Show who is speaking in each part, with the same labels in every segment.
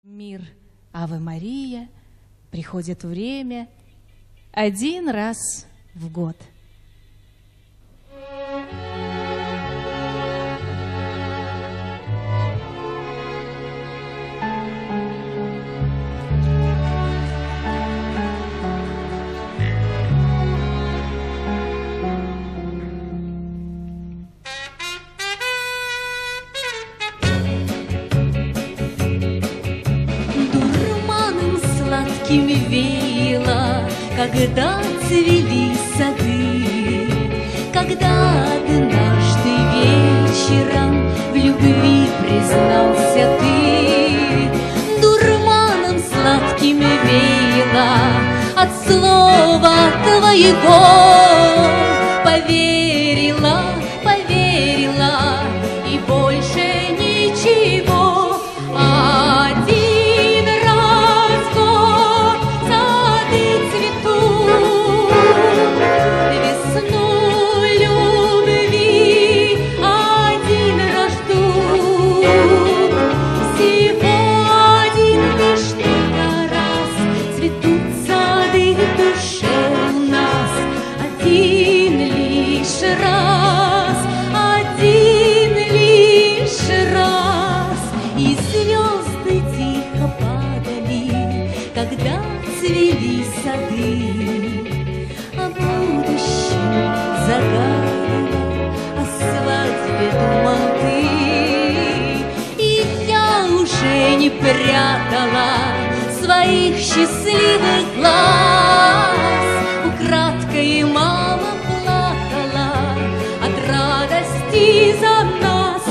Speaker 1: Мир, Аве Мария, приходит время один раз в год.
Speaker 2: Сладким веяло, когда цвели сады, когда однажды вечером в любви признался ты. Дурманом сладким веяло от слова твоего. Поверила, поверила, и больше ничего. Когда цвели сады, о будущем загадывал, о свадьбе думал ты. И я уже не прятала своих счастливых глаз, украдкой мало плакала от радости за нас.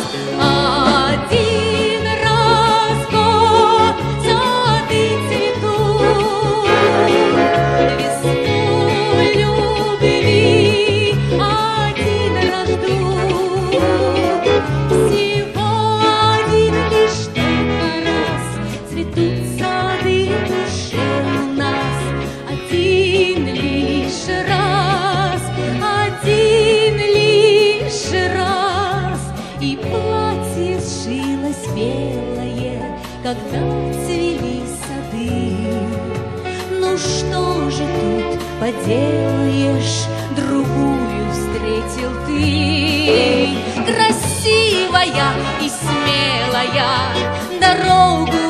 Speaker 2: Когда цвели сады, ну что же тут поделаешь, другую встретил ты. Красивая и смелая, дорогу